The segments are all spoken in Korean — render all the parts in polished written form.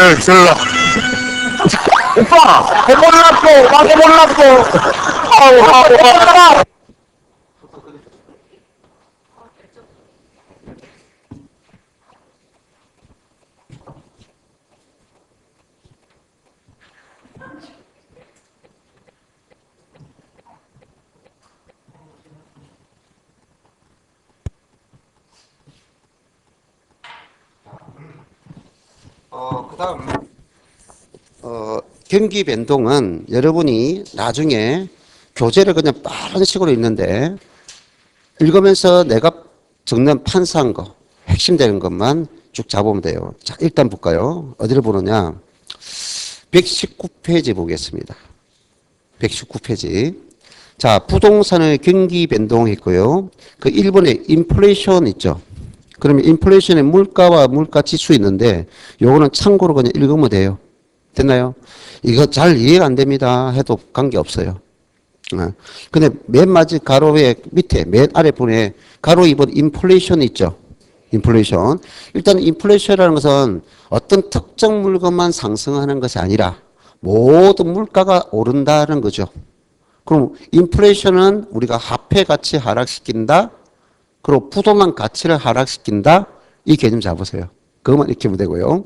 슬슬라. 오빠, 해몰랐어. 나 해몰랐어. 아우. 그다음 경기 변동은 여러분이 나중에 교재를 그냥 빠른 식으로 읽는데 읽으면서 내가 적는 판사한 거 핵심되는 것만 쭉 잡으면 돼요. 자, 일단 볼까요? 어디를 보느냐? 119페이지 보겠습니다. 119페이지. 자, 부동산의 경기 변동했고요. 그 1번에 인플레이션 있죠. 그러면 인플레이션의 물가와 물가 지수 있는데 요거는 참고로 그냥 읽으면 돼요. 됐나요? 이거 잘 이해가 안 됩니다 해도 관계없어요. 근데 맨 마지 가로의 밑에 맨 아래 부분에 가로 2번 인플레이션 있죠. 인플레이션. 일단 인플레이션이라는 것은 어떤 특정 물건만 상승하는 것이 아니라 모든 물가가 오른다는 거죠. 그럼 인플레이션은 우리가 화폐 가치 하락시킨다. 그리고 부동산 가치를 하락시킨다. 이 개념 잡으세요. 그것만 익히면 되고요.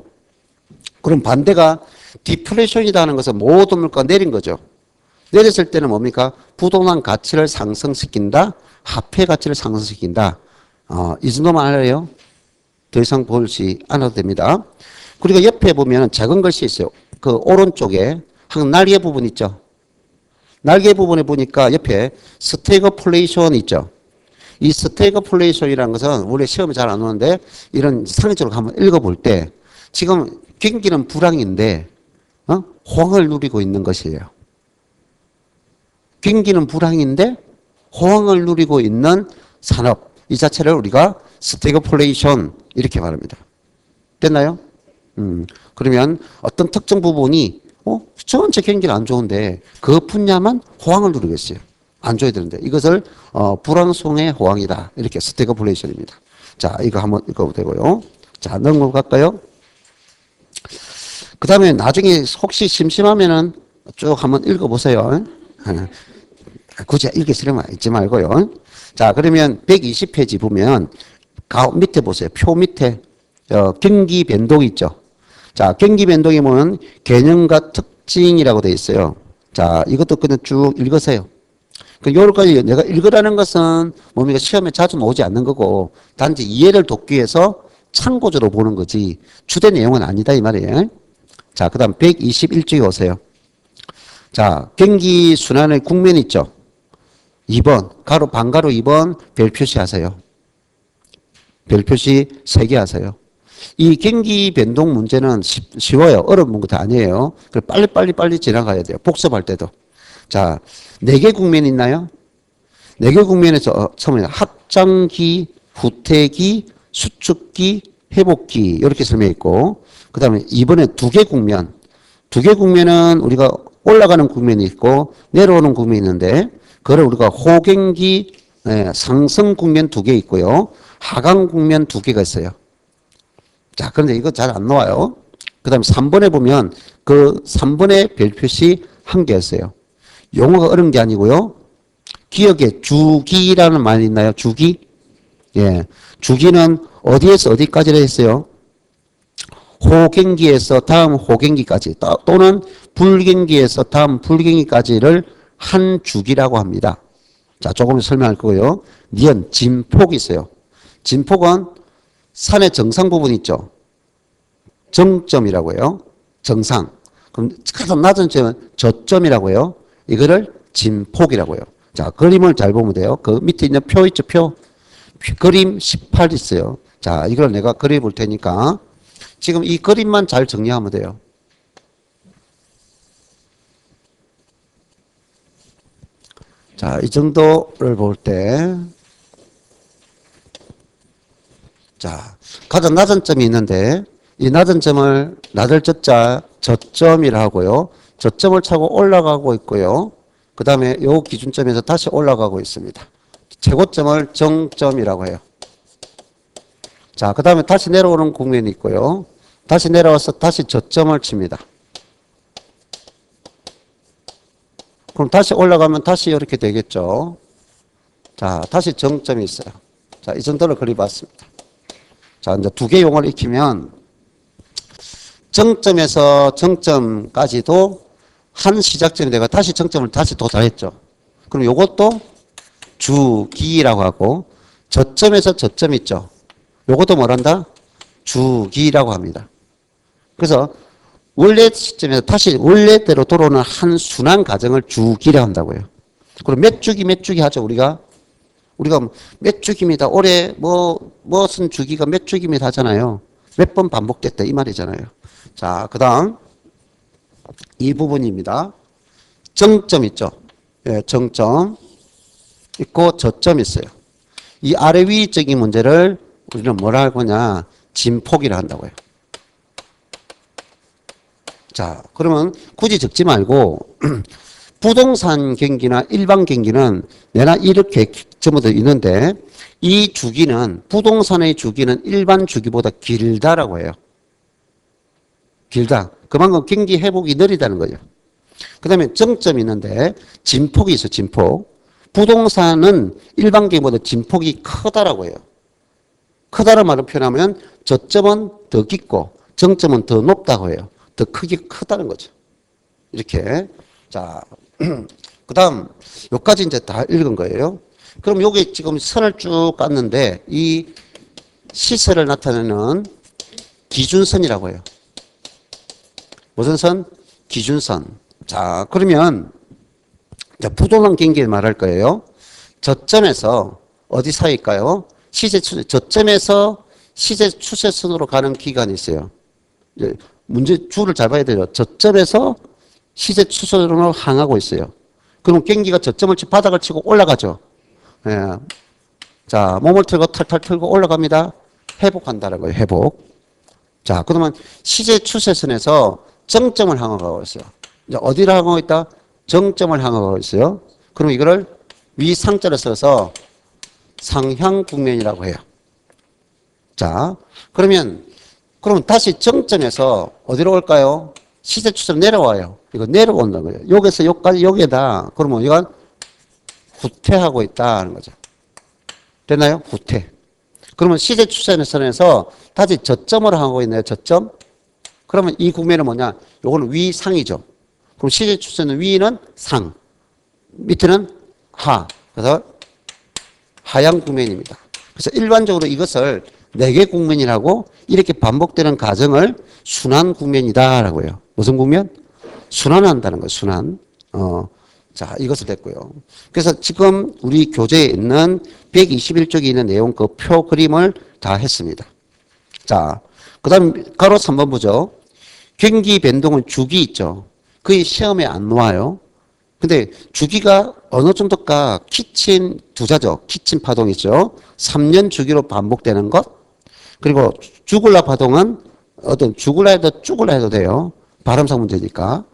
그럼 반대가 디플레이션이다 하는 것은 모든 물가가 내린 거죠. 내렸을 때는 뭡니까? 부동산 가치를 상승시킨다. 화폐 가치를 상승시킨다. 이 정도만 알아요. 더 이상 보지 않아도 됩니다. 그리고 옆에 보면 작은 글씨 있어요. 그 오른쪽에 한 날개 부분 있죠. 날개 부분에 보니까 옆에 스태그플레이션 있죠. 이 스태그플레이션이라는 것은 원래 시험에 잘 안 오는데 이런 상식적으로 한번 읽어볼 때 지금 경기는 불황인데 호황을 누리고 있는 것이에요. 경기는 불황인데 호황을 누리고 있는 산업 이 자체를 우리가 스태그플레이션 이렇게 말합니다. 됐나요? 그러면 어떤 특정 부분이 전체 경기는 안 좋은데 그 분야만 호황을 누리고 있어요. 안 줘야 되는데 이것을 불황송의 호황이다. 이렇게 스태그플레이션입니다. 자, 이거 한번 읽어도 되고요. 자, 넘어갈까요? 그 다음에 나중에 혹시 심심하면은 쭉 한번 읽어보세요. 굳이 읽기 싫으면 읽지 말고요. 자, 그러면 120페이지 보면 밑에 보세요. 표 밑에 경기 변동 있죠. 자, 경기 변동에 보면 개념과 특징이라고 되어 있어요. 자, 이것도 그냥 쭉 읽으세요. 그 요까지 내가 읽으라는 것은 뭡니까? 시험에 자주 나오지 않는 거고 단지 이해를 돕기 위해서 참고적으로 보는 거지 주된 내용은 아니다 이 말이에요. 자, 그 다음 121쪽에 오세요. 자, 경기 순환의 국면 있죠. 2번 가로 반가로 2번 별 표시하세요. 별 표시 3개 하세요. 이 경기 변동 문제는 쉬워요. 어려운 문제 아니에요. 빨리 지나가야 돼요. 복습할 때도. 자, 4개 국면 있나요? 4개 국면에서 처음에 확장기, 후퇴기, 수축기, 회복기 이렇게 설명해 있고 그 다음에 이번에 2개 국면 2개 국면은 우리가 올라가는 국면이 있고 내려오는 국면이 있는데 그걸 우리가 호갱기 상승 국면 2개 있고요. 하강 국면 2개가 있어요. 자, 그런데 이거 잘 안 나와요. 그 다음에 3번에 보면 그 3번에 별 표시 1개였어요. 용어가 어려운 게 아니고요. 기억에 주기라는 말이 있나요? 주기? 예. 주기는 어디에서 어디까지를 했어요? 호갱기에서 다음 호갱기까지 또는 불갱기에서 다음 불갱기까지를 한 주기라고 합니다. 자, 조금 설명할 거고요. 니은, 진폭이 있어요. 진폭은 산의 정상 부분 있죠. 정점이라고 해요. 정상. 그럼 가장 낮은 점은 저점이라고 해요. 이거를 진폭이라고 해요. 자, 그림을 잘 보면 돼요. 그 밑에 있는 표 있죠, 표. 그림 18 있어요. 자, 이걸 내가 그려볼 테니까 지금 이 그림만 잘 정리하면 돼요. 자, 이 정도를 볼 때, 자, 가장 낮은 점이 있는데, 이 낮은 점을 낮을 저자 저점이라 하고요. 저점을 차고 올라가고 있고요. 그 다음에 요 기준점에서 다시 올라가고 있습니다. 최고점을 정점이라고 해요. 자, 그 다음에 다시 내려오는 국면이 있고요. 다시 내려와서 다시 저점을 칩니다. 그럼 다시 올라가면 다시 이렇게 되겠죠. 자, 다시 정점이 있어요. 자, 이 정도를 그려봤습니다. 자, 이제 두 개 용어를 익히면 정점에서 정점까지도 한 시작점이 되고 다시 정점을 다시 도달했죠. 그럼 요것도 주기라고 하고 저점에서 저점 있죠. 요것도 뭐란다? 주기라고 합니다. 그래서 원래 시점에서 다시 원래대로 돌아오는 한 순환 과정을 주기라고 한다고요. 그럼 몇 주기 하죠, 우리가 몇 주기입니다. 올해 무슨 주기가 몇 주기입니다 하잖아요. 몇 번 반복됐다 이 말이잖아요. 자, 그 다음 이 부분입니다. 정점 있죠. 예, 정점 있고 저점 있어요. 이 아래 위적인 문제를 우리는 뭐라 할 거냐? 진폭이라 한다고요. 자, 그러면 굳이 적지 말고 부동산 경기나 일반 경기는 내나 이렇게 전부 다 있는데 이 주기는 부동산의 주기는 일반 주기보다 길다라고 해요. 길다. 그만큼 경기 회복이 느리다는 거죠. 그 다음에 정점이 있는데 진폭이 있어, 진폭. 부동산은 일반 경기보다 진폭이 크다라고 해요. 크다는 말을 표현하면 저점은 더 깊고 정점은 더 높다고 해요. 더 크다는 거죠. 이렇게. 자, 그 다음, 요까지 이제 다 읽은 거예요. 그럼 요게 지금 선을 쭉 깠는데, 이 시세를 나타내는 기준선이라고 해요. 무슨 선? 기준선. 자, 그러면, 부동산 경기를 말할 거예요. 저점에서 어디 사이일까요? 시세 추세, 저점에서 시세 추세선으로 가는 기간이 있어요. 문제 줄을 잘 봐야 돼요. 저점에서 시세 추세로 향하고 있어요. 그럼 경기가 저점을 치고 바닥을 치고 올라가죠. 예. 자, 몸을 틀고 탈탈 틀고 올라갑니다. 회복한다는 거예요. 회복. 자, 그러면 시세 추세선에서 정점을 향하고 있어요. 이제 어디를 향하고 있다? 정점을 향하고 있어요. 그럼 이거를 위상자를 써서 상향 국면이라고 해요. 자, 그럼 다시 정점에서 어디로 올까요? 시세 추세로 내려와요. 이거 내려온다는 거예요. 여기서 여기까지 여기에다 그러면 이건 후퇴하고 있다는 거죠. 됐나요? 후퇴. 그러면 시세 추세선에서 다시 저점으로 하고 있네요. 저점. 그러면 이 국면은 뭐냐? 요거는 위상이죠. 그럼 시세 추세는 위는 상, 밑에는 하. 그래서 하향 국면입니다. 그래서 일반적으로 이것을 4개 국면이라고 이렇게 반복되는 과정을 순환 국면이다라고 해요. 무슨 국면? 순환한다는 거예요. 순환. 자, 이것을 됐고요. 그래서 지금 우리 교재에 있는 121쪽에 있는 내용 그 표 그림을 다 했습니다. 자, 그 다음 가로 3번 보죠. 경기 변동은 주기 있죠. 그게 시험에 안 나와요. 근데 주기가 어느 정도가 키친 두자죠. 키친 파동이죠. 3년 주기로 반복되는 것. 그리고 죽을라 파동은 어떤 죽을라 해도 죽을라 해도 돼요. 발음상 문제니까.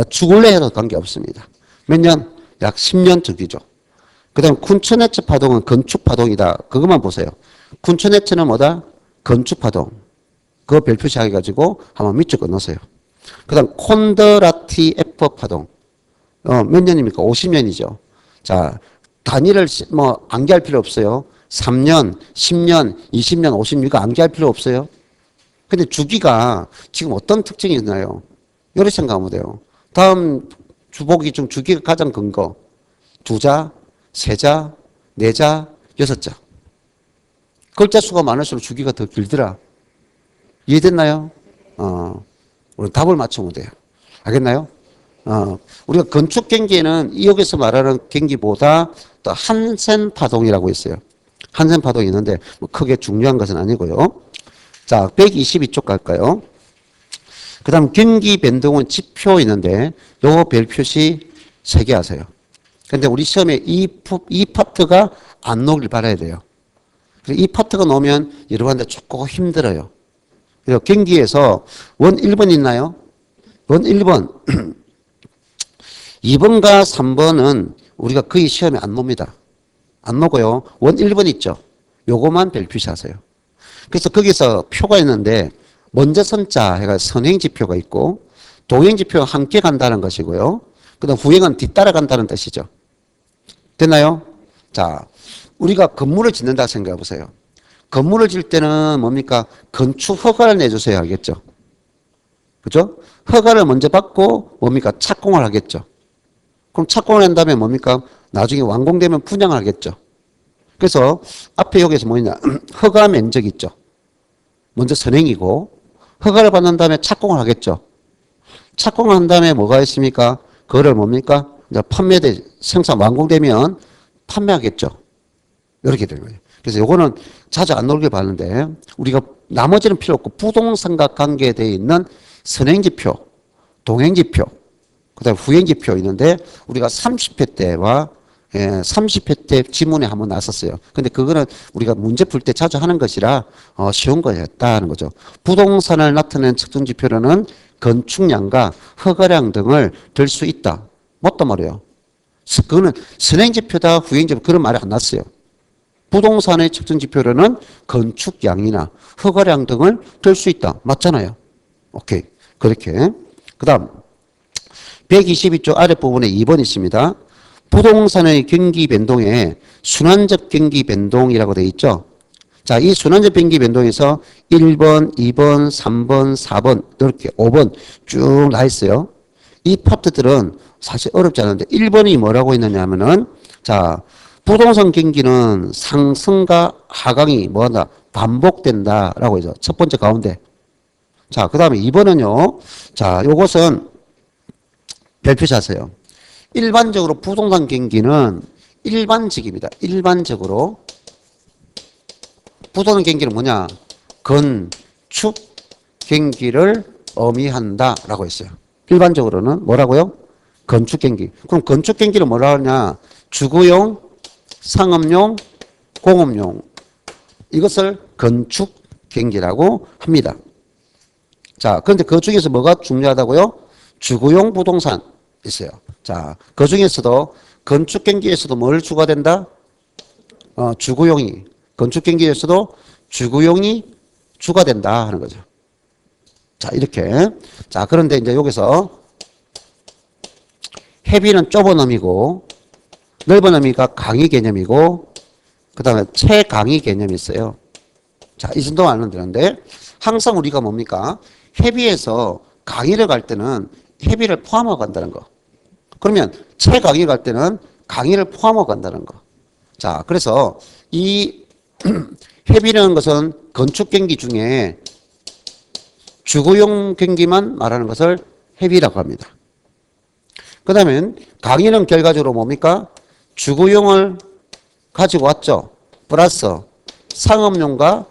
죽을래 해도 관계없습니다. 몇 년? 약 10년 주기죠. 그 다음 쿤츠네츠 파동은 건축 파동이다. 그것만 보세요. 쿤츠네츠는 뭐다? 건축 파동. 그거 별표시 해가지고 한번 밑줄 넣으세요. 그 다음 콘드라티 F 파동. 몇 년입니까? 50년이죠. 자, 단위를 암기할 필요 없어요. 3년, 10년, 20년, 50년 이거 암기할 필요 없어요. 근데 주기가 지금 어떤 특징이 있나요? 이렇게 생각하면 돼요. 다음 주보기 중 주기가 가장 큰 거. 2자, 3자, 4자, 6자. 글자 수가 많을수록 주기가 더 길더라. 이해됐나요? 우리 답을 맞추면 돼요. 알겠나요? 우리가 건축 경기에는 여기서 말하는 경기보다 또 한센 파동이라고 있어요. 한센 파동이 있는데 뭐 크게 중요한 것은 아니고요. 자, 122쪽 갈까요? 그 다음 경기 변동은 지표 있는데 요거 별 표시 3개 하세요. 근데 우리 시험에 이 파트가 안 나오길 바라야 돼요. 그래서 이 파트가 나오면 여러분한테 조금 힘들어요. 그래서 경기에서 원 1번 있나요? 원 1번. 2번과 3번은 우리가 거의 시험에 안 놉니다. 안 나오고요. 원 1번 있죠. 요거만 별 표시하세요. 그래서 거기서 표가 있는데 먼저 선자 해가 선행지표가 있고 동행지표가 함께 간다는 것이고요. 그 다음 후행은 뒤따라 간다는 뜻이죠. 됐나요? 자, 우리가 건물을 짓는다 생각해 보세요. 건물을 질 때는 뭡니까? 건축 허가를 내주셔야 하겠죠. 그죠? 허가를 먼저 받고 뭡니까? 착공을 하겠죠. 그럼 착공을 한 다음에 뭡니까? 나중에 완공되면 분양을 하겠죠. 그래서 앞에 여기서 뭐냐? 허가 면적 있죠. 먼저 선행이고 허가를 받는 다음에 착공을 하겠죠. 착공을 한 다음에 뭐가 있습니까? 그거를 뭡니까? 이제 판매돼 생산 완공되면 판매하겠죠. 이렇게 되는 거예요. 그래서 요거는 자주 안 나오길 봤는데 우리가 나머지는 필요 없고 부동산과 관계되어 있는 선행지표, 동행지표, 그다음에 후행지표 있는데 우리가 30회 때와 30회 때 지문에 한번 나섰어요. 근데 그거는 우리가 문제 풀 때 자주 하는 것이라 쉬운 거였다는 거죠. 부동산을 나타내는 측정지표로는 건축량과 허가량 등을 들 수 있다. 맞단 말이에요. 그거는 선행지표다 후행지표 그런 말이 안 났어요. 부동산의 측정지표로는 건축량이나 허가량 등을 들 수 있다. 맞잖아요. 오케이. 그렇게. 그 다음 122쪽 아랫부분에 2번 있습니다. 부동산의 경기 변동에 순환적 경기 변동이라고 되어 있죠. 자, 이 순환적 경기 변동에서 1번, 2번, 3번, 4번, 이렇게 5번 쭉 나 있어요. 이 파트들은 사실 어렵지 않은데 1번이 뭐라고 했느냐 하면은 자, 부동산 경기는 상승과 하강이 뭐한다? 반복된다라고 해서 첫 번째 가운데. 자, 그 다음에 2번은요. 자, 요것은 별표시하세요. 일반적으로 부동산 경기는 일반적입니다. 일반적으로 부동산 경기는 뭐냐? 건축 경기를 의미한다라고 했어요. 일반적으로는 뭐라고요? 건축 경기. 그럼 건축 경기를 뭐라 하냐? 주거용, 상업용, 공업용. 이것을 건축 경기라고 합니다. 자, 그런데 그 중에서 뭐가 중요하다고요? 주거용 부동산 있어요. 자, 그 중에서도 건축 경기에서도 뭘 추가된다? 주거용이. 건축 경기에서도 주거용이 추가된다 하는 거죠. 자, 이렇게. 자, 그런데 이제 여기서 해비는 좁은 의미고 넓은 의미가 강의 개념이고 그 다음에 최강의 개념이 있어요. 자, 이 정도 알면 되는데 항상 우리가 뭡니까? 해비에서 강의를 갈 때는 해비를 포함하고 간다는 거. 그러면 최강의 갈 때는 강의를 포함하고 간다는 거. 자, 그래서 이 해비라는 것은 건축 경기 중에 주거용 경기만 말하는 것을 해비라고 합니다. 그 다음에 강의는 결과적으로 뭡니까? 주거용을 가지고 왔죠. 플러스 상업용과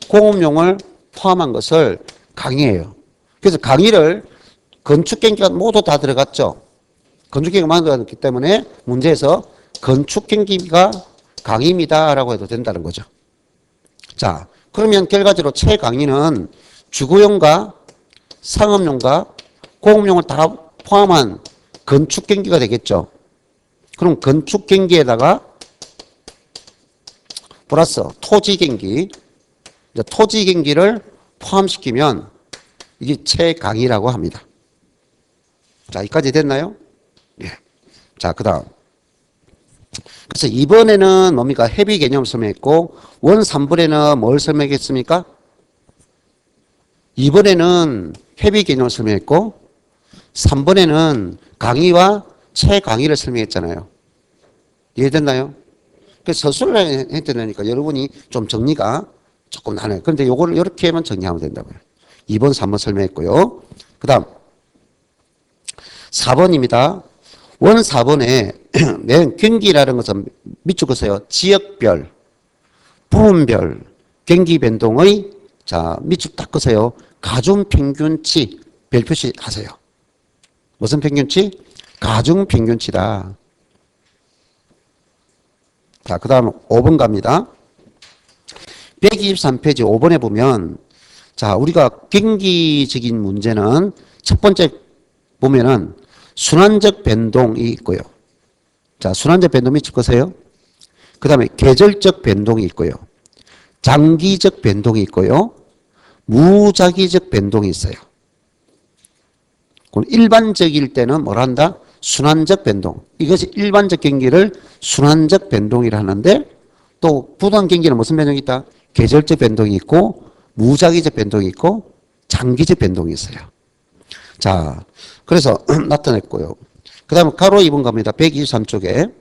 공업용을 포함한 것을 강의예요. 그래서 강의를 건축 경기가 모두 다 들어갔죠. 건축 경기가 만들어졌기 때문에 문제에서 건축 경기가 강의입니다라고 해도 된다는 거죠. 자, 그러면 결과적으로 최강의는 주거용과 상업용과 공업용을 다 포함한 건축 경기가 되겠죠. 그럼 건축 경기에다가 플러스 토지 경기, 토지 경기를 포함시키면 이게 최강의라고 합니다. 자, 여기까지 됐나요? 예. 자, 그 다음. 그래서 이번에는 뭡니까? 해비 개념을 설명했고, 원 3번에는 뭘 설명했습니까? 이번에는 해비 개념을 설명했고, 3번에는 강의와 최강의를 설명했잖아요. 이해됐나요? 그래서 서술을 했다니까 여러분이 좀 정리가 조금 나네요. 그런데 요거를 이렇게만 정리하면 된다고요. 2번, 3번 설명했고요. 그 다음 4번입니다. 원 4번에 맨 경기라는 것은 밑줄 그으세요. 지역별, 부분별 경기 변동의 자 밑줄 딱 그으세요. 가중평균치 별표시 하세요. 무슨 평균치? 가중평균치다. 자, 그 다음 5번 갑니다. 123페이지 5번에 보면 자, 우리가 경기적인 문제는 첫 번째 보면은 순환적 변동이 있고요. 자, 순환적 변동 밑줄 거세요. 그 다음에 계절적 변동이 있고요. 장기적 변동이 있고요. 무작위적 변동이 있어요. 그럼 일반적일 때는 뭘 한다? 순환적 변동. 이것이 일반적 경기를 순환적 변동이라 하는데 또 부동산 경기는 무슨 변동이 있다? 계절적 변동이 있고 무작위적 변동이 있고 장기적 변동이 있어요. 자, 그래서 나타냈고요. 그 다음에 가로 2번 갑니다. 123쪽에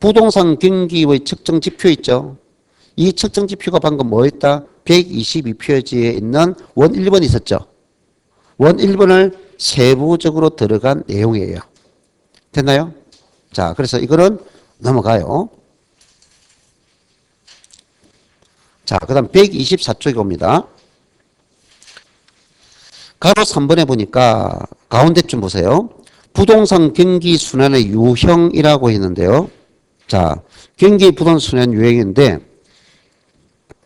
부동산 경기의 측정 지표 있죠. 이 측정 지표가 방금 뭐 했다? 122표지에 있는 원 1번 있었죠. 원 1번을 세부적으로 들어간 내용이에요. 됐나요? 자, 그래서 이거는 넘어가요. 자, 그 다음 124쪽에 옵니다. 가로 3번에 보니까 가운데쯤 보세요. 부동산 경기 순환의 유형이라고 했는데요. 자, 경기 부동산 순환 유형인데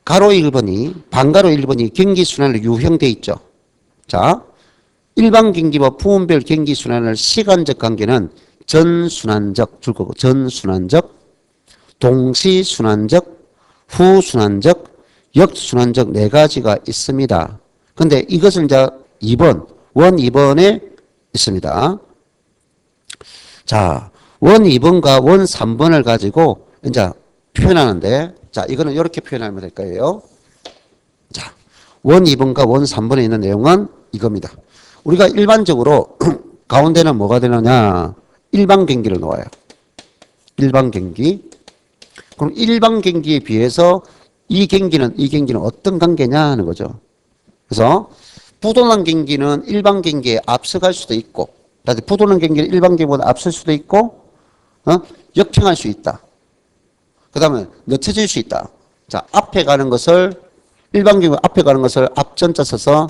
가로 1번이 반가로 1번이 경기 순환의 유형돼 있죠. 자, 일반 경기와 부문별 경기 순환을 시간적 관계는 전순환적 줄거고 전순환적, 동시순환적, 후순환적, 역순환적 네 가지가 있습니다. 근데 이것을 이제 2번, 원 2번에 있습니다. 자, 원 2번과 원 3번을 가지고 이제 표현하는데, 자, 이거는 이렇게 표현하면 될 거예요. 자, 원 2번과 원 3번에 있는 내용은 이겁니다. 우리가 일반적으로 가운데는 뭐가 되느냐? 일반 경기를 놓아요. 일반 경기. 그럼 일반 경기에 비해서 이 경기는 어떤 관계냐 하는 거죠. 그래서 부동산 경기는 일반 경기에 앞서갈 수도 있고, 부동산 경기는 일반 경기보다 앞설 수도 있고, 역행할 수 있다. 그 다음에 늦춰질 수 있다. 자, 앞에 가는 것을, 일반 경기 앞에 가는 것을 앞전자 써서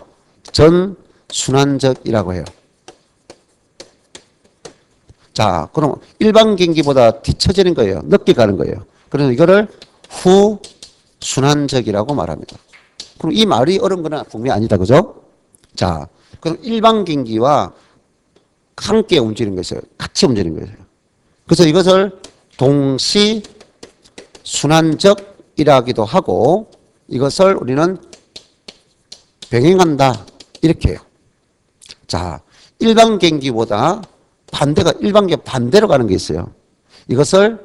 전순환적이라고 해요. 자, 그럼 일반 경기보다 뒤처지는 거예요. 늦게 가는 거예요. 그래서 이거를 후순환적이라고 말합니다. 그럼 이 말이 어려운 건 분명히 아니다. 그죠? 자, 그럼 일반 경기와 함께 움직이는 것이에요. 같이 움직이는 것이에요. 그래서 이것을 동시 순환적이라기도 하고 이것을 우리는 병행한다 이렇게 해요. 자, 일반 경기보다 일반 경기 반대로 가는 게 있어요. 이것을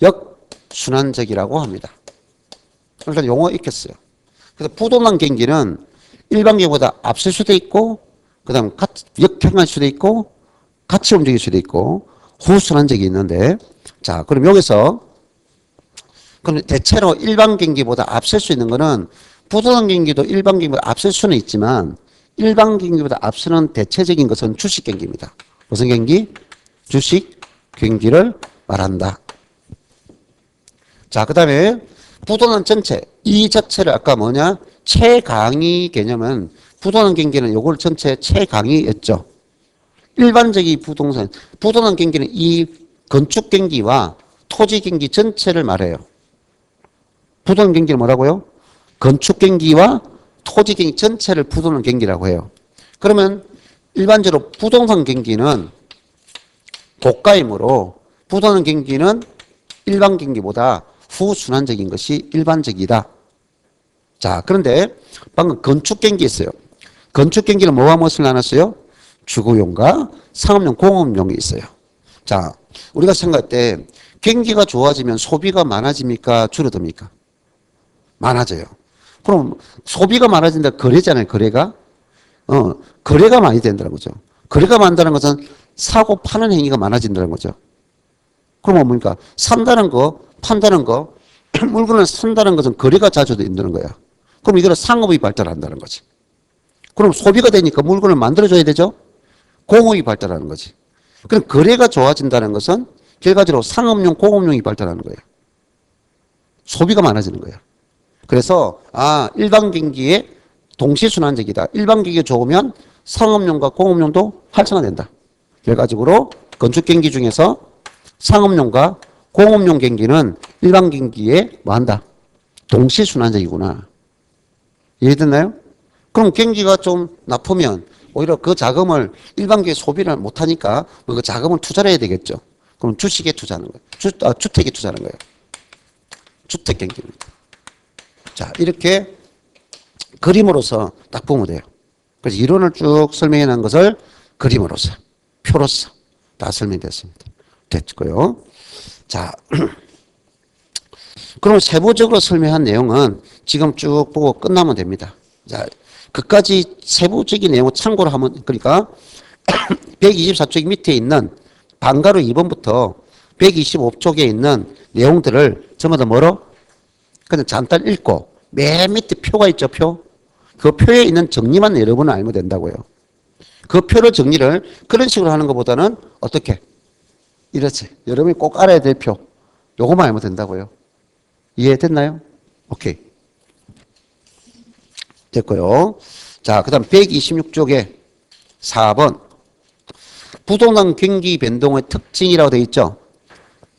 역순환적이라고 합니다. 그러니까 용어 익혔어요. 그래서 부동산 경기는 일반 경기보다 앞설 수도 있고 그 다음 역행할 수도 있고 같이 움직일 수도 있고 후순환적이 있는데, 자, 그럼 여기서 그럼 대체로 일반 경기보다 앞설 수 있는 거는 부동산 경기도 일반 경기보다 앞설 수는 있지만 일반 경기보다 앞서는 대체적인 것은 주식 경기입니다. 무슨 경기? 주식 경기를 말한다. 자, 그 다음에 부동산 전체, 이 자체를 아까 뭐냐? 최강의 개념은 부동산 경기는 요걸 전체 최강의였죠. 일반적인 부동산 경기는 이 건축 경기와 토지 경기 전체를 말해요. 부동산 경기는 뭐라고요? 건축 경기와 토지 경기 전체를 부동산 경기라고 해요. 그러면 일반적으로 부동산 경기는 고가이므로 부동산 경기는 일반 경기보다 후순환적인 것이 일반적이다. 자, 그런데 방금 건축 경기 있어요. 건축 경기는 뭐와 무엇을 나눴어요? 주거용과 상업용, 공업용이 있어요. 자, 우리가 생각할 때 경기가 좋아지면 소비가 많아집니까? 줄어듭니까? 많아져요. 그럼 소비가 많아진다 거래잖아요. 거래가. 거래가 많이 된다는 거죠. 거래가 많다는 것은 사고 파는 행위가 많아진다는 거죠. 그러면 뭡니까? 산다는 거, 판다는 거, 물건을 산다는 것은 거래가 자주 된다는 거야. 그럼 이거는 상업이 발달한다는 거지. 그럼 소비가 되니까 물건을 만들어줘야 되죠? 공업이 발달하는 거지. 그럼 거래가 좋아진다는 것은 결과적으로 상업용, 공업용이 발달하는 거예요. 소비가 많아지는 거예요. 그래서 일반 경기에 동시순환적이다. 일반 경기가 좋으면 상업용과 공업용도 활성화된다. 결과적으로 건축 경기 중에서 상업용과 공업용 경기는 일반 경기에 뭐한다? 동시순환적이구나. 이해됐나요? 그럼 경기가 좀 나쁘면 오히려 그 자금을 일반 경기에 소비를 못하니까 그 자금을 투자를 해야 되겠죠. 그럼 주식에 투자하는 거예요. 주택에 투자하는 거예요. 주택 경기입니다. 자, 이렇게 그림으로서 딱 보면 돼요. 그래서 이론을 쭉 설명해 놓은 것을 그림으로서, 표로서 다 설명됐습니다. 됐고요. 자, 그럼 세부적으로 설명한 내용은 지금 쭉 보고 끝나면 됩니다. 자, 그까지 세부적인 내용을 참고로 하면, 그러니까 124쪽 밑에 있는 방가로 2번부터 125쪽에 있는 내용들을 전부 다 뭐로? 그냥 잠깐 읽고 맨 밑에 표가 있죠, 표. 그 표에 있는 정리만 여러분은 알면 된다고요. 그 표를 정리를 그런 식으로 하는 것보다는 어떻게? 이렇지. 여러분이 꼭 알아야 될 표. 요거만 알면 된다고요. 이해됐나요? 오케이. 됐고요. 자, 그 다음 126쪽에 4번. 부동산 경기 변동의 특징이라고 되어 있죠.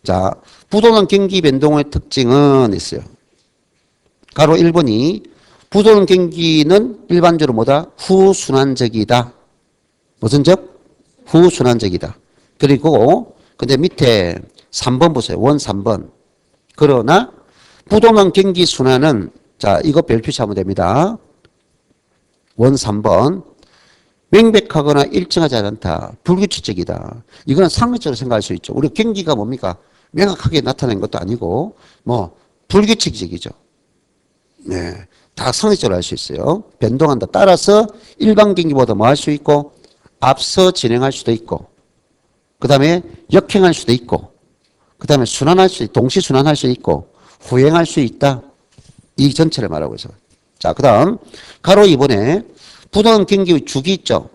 자, 부동산 경기 변동의 특징은 있어요. 가로 1번이 부동산 경기는 일반적으로 뭐다? 후순환적이다. 무슨 적? 후순환적이다. 그리고 근데 밑에 3번 보세요. 원 3번. 그러나 부동산 경기 순환은 자, 이거 별표시하면 됩니다. 원 3번. 명백하거나 일정하지 않다. 불규칙적이다. 이거는 상식적으로 생각할 수 있죠. 우리 경기가 뭡니까? 명확하게 나타낸 것도 아니고 뭐 불규칙적이죠. 네, 다 상식적으로 알 수 있어요. 변동한다. 따라서 일반 경기보다 뭐 할 수 있고 앞서 진행할 수도 있고 그 다음에 역행할 수도 있고 그 다음에 순환할 수, 동시 순환할 수 있고 후행할 수 있다. 이 전체를 말하고 있어요. 자, 그 다음 가로 2번에 부동산 경기의 주기 있죠.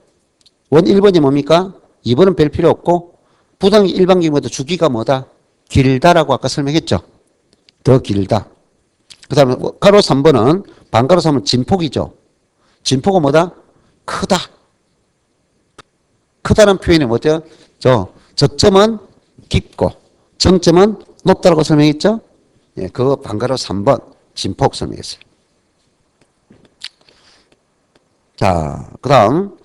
원 1번이 뭡니까? 2번은 별 필요 없고 부동산 일반 경기보다 주기가 뭐다? 길다라고 아까 설명했죠. 더 길다. 그 다음에 가로 3번은 반가로 3번은 진폭이죠. 진폭은 뭐다? 크다. 크다는 표현이 뭐죠? 저점은 깊고 정점은 높다라고 설명했죠. 예, 그거 반가로 3번 진폭 설명했어요. 자, 그 다음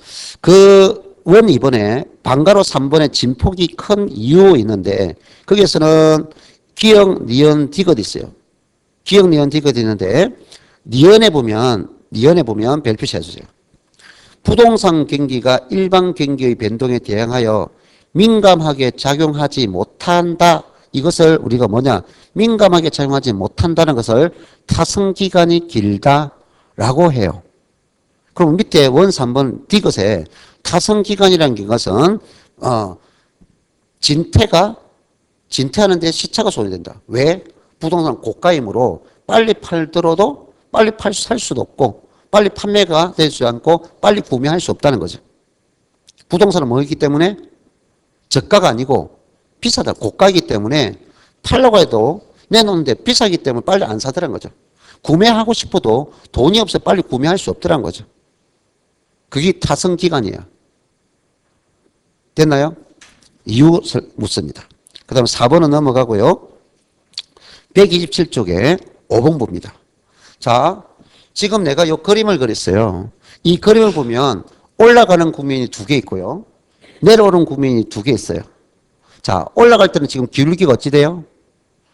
원 2번에 반가로 3번에 진폭이 큰 이유 있는데 거기에서는 기역, 니은, 디귿 있어요. 기역, 니은, 디귿 있는데 니은에 보면 별표시 해주세요. 부동산 경기가 일반 경기의 변동에 대항하여 민감하게 작용하지 못한다. 이것을 우리가 뭐냐? 민감하게 작용하지 못한다는 것을 타성기간이 길다라고 해요. 그럼 밑에 원 3번 디귿에 타성기간이라는 것은 진퇴하는데 시차가 소요된다. 왜? 부동산 고가이므로 빨리 팔더라도 빨리 살 수도 없고 빨리 판매가 되지 않고 빨리 구매할 수 없다는 거죠. 부동산은 뭐이기 때문에? 저가가 아니고 비싸다. 고가이기 때문에 팔려고 해도 내놓는데 비싸기 때문에 빨리 안 사더란 거죠. 구매하고 싶어도 돈이 없어 빨리 구매할 수 없더란 거죠. 그게 타성기간이에요. 됐나요? 이유 묻습니다. 그 다음 4번은 넘어가고요. 127쪽에 5번 봅니다. 자, 지금 내가 이 그림을 그렸어요. 이 그림을 보면 올라가는 국면이 두 개 있고요. 내려오는 국면이 두 개 있어요. 자, 올라갈 때는 지금 기울기가 어찌 돼요?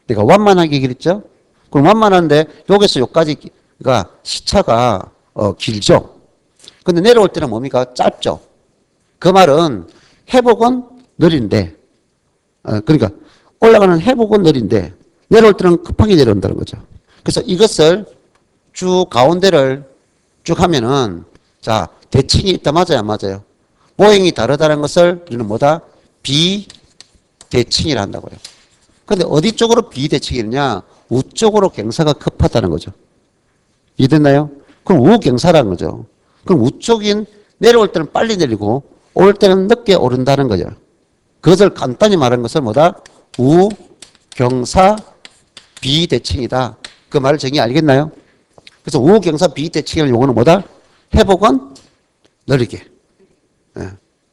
내가 완만하게 그렸죠? 그럼 완만한데 여기서 여기까지가 시차가 길죠? 근데 내려올 때는 뭡니까? 짧죠? 그 말은 회복은 느린데 그러니까 올라가는 회복은 느린데 내려올 때는 급하게 내려온다는 거죠. 그래서 이것을 쭉 가운데를 쭉 하면은 자, 대칭이 있다. 맞아요? 안 맞아요? 모형이 다르다는 것을 우리는 뭐다? 비대칭이라 한다고요. 근데 어디 쪽으로 비대칭이냐? 우쪽으로 경사가 급하다는 거죠. 이해됐나요? 그럼 우경사라는 거죠. 그럼 우쪽인 내려올 때는 빨리 내리고 올 때는 늦게 오른다는 거죠. 그것을 간단히 말하는 것은 뭐다? 우경사 비대칭이다. 그 말을 정의 알겠나요? 그래서 우경사 비대칭이라는 용어는 뭐다? 회복은 느리게,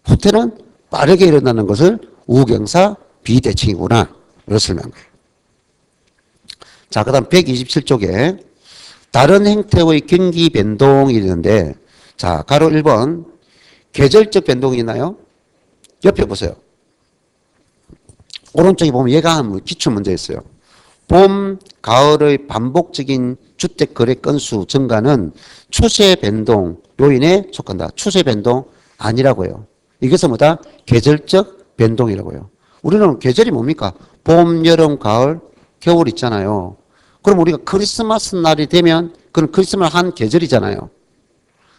후퇴는 빠르게 일어나는 것을 우경사 비대칭이구나. 이렇게 설명한 거예요. 자, 그 다음 127쪽에 다른 형태의 경기 변동이 있는데 자, 가로 1번 계절적 변동이 있나요? 옆에 보세요. 오른쪽에 보면 얘가 한 기출 문제 있어요. 봄, 가을의 반복적인 주택 거래 건수 증가는 추세 변동 요인에 속한다. 추세 변동 아니라고요. 이것은 뭐다? 계절적 변동이라고요. 우리는 계절이 뭡니까? 봄, 여름, 가을, 겨울 있잖아요. 그럼 우리가 크리스마스 날이 되면 그건 크리스마스 한 계절이잖아요.